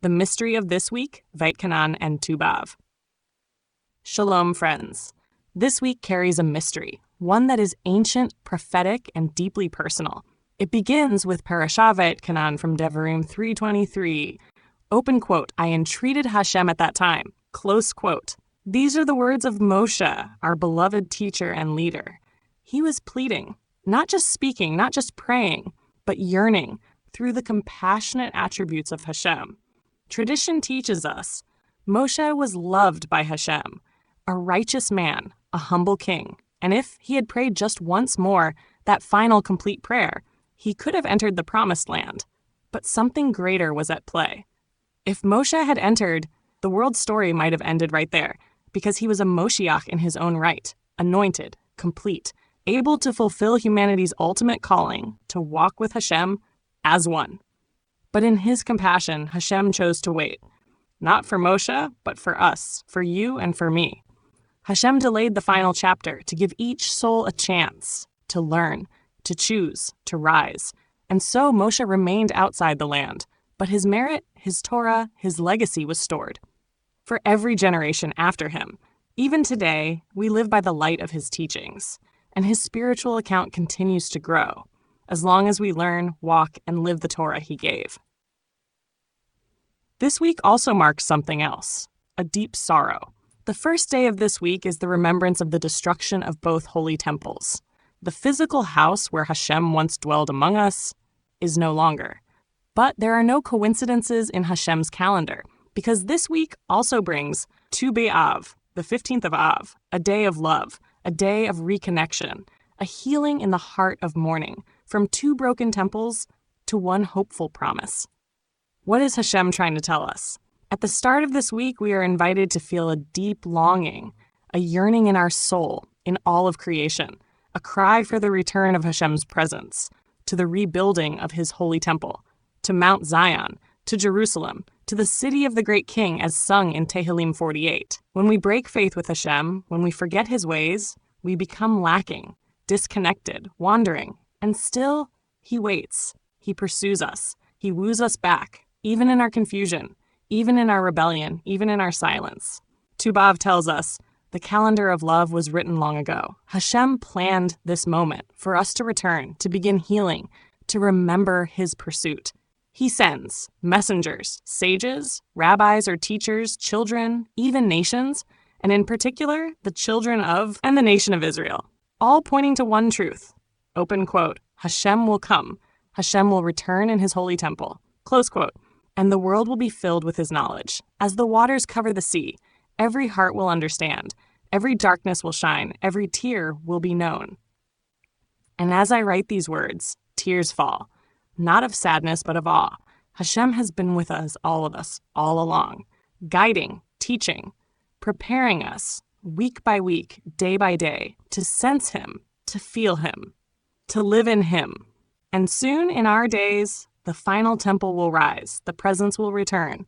The mystery of this week, VaetKanan and TuBav. Shalom, friends. This week carries a mystery, one that is ancient, prophetic, and deeply personal. It begins with Parashat VaetKanan from Devarim 3:23. Open quote, I entreated HaShem at that time. Close quote. These are the words of Mosheh, our beloved teacher and leader. He was pleading, not just speaking, not just praying, but yearning through the compassionate attributes of HaShem. Tradition teaches us Mosheh was loved by HaShem, a righteous man, a humble king, and if he had prayed just once more, that final complete prayer, he could have entered the promised land. But something greater was at play. If Mosheh had entered, the world's story might have ended right there, because he was a Moshiach in his own right, anointed, complete, able to fulfill humanity's ultimate calling to walk with HaShem as one. But in his compassion, HaShem chose to wait. Not for Mosheh, but for us, for you and for me. HaShem delayed the final chapter to give each soul a chance to learn, to choose, to rise. And so Mosheh remained outside the land, but his merit, his Torah, his legacy was stored for every generation after him. Even today, we live by the light of his teachings, and his spiritual account continues to grow, as long as we learn, walk, and live the Torah he gave. This week also marks something else, a deep sorrow. The first day of this week is the remembrance of the destruction of both holy temples. The physical house where HaShem once dwelled among us is no longer. But there are no coincidences in HaShem's calendar, because this week also brings TuBav, the 15th of Av, a day of love, a day of reconnection, a healing in the heart of mourning, from two broken temples to one hopeful promise. What is HaShem trying to tell us? At the start of this week, we are invited to feel a deep longing, a yearning in our soul, in all of creation, a cry for the return of HaShem's presence, to the rebuilding of his holy temple, to Mount Zion, to Jerusalem, to the city of the great King as sung in Tehillim 48. When we break faith with HaShem, when we forget his ways, we become lacking, disconnected, wandering, and still, he waits. He pursues us. He woos us back, even in our confusion, even in our rebellion, even in our silence. TuBav tells us, the calendar of love was written long ago. HaShem planned this moment for us to return, to begin healing, to remember his pursuit. He sends messengers, sages, rabbis or teachers, children, even nations, and in particular, the children of and the nation of Israel, all pointing to one truth. Open quote, HaShem will come. HaShem will return in his holy temple. Close quote. And the world will be filled with his knowledge. As the waters cover the sea, every heart will understand. Every darkness will shine. Every tear will be known. And as I write these words, tears fall. Not of sadness, but of awe. HaShem has been with us, all along, guiding, teaching, preparing us, week by week, day by day, to sense him, to feel him, to live in him. And soon in our days, the final temple will rise, the presence will return,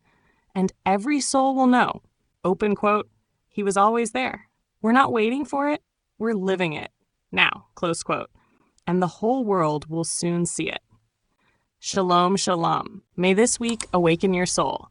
and every soul will know, open quote, he was always there. We're not waiting for it, we're living it now, close quote. And the whole world will soon see it. Shalom, shalom. May this week awaken your soul.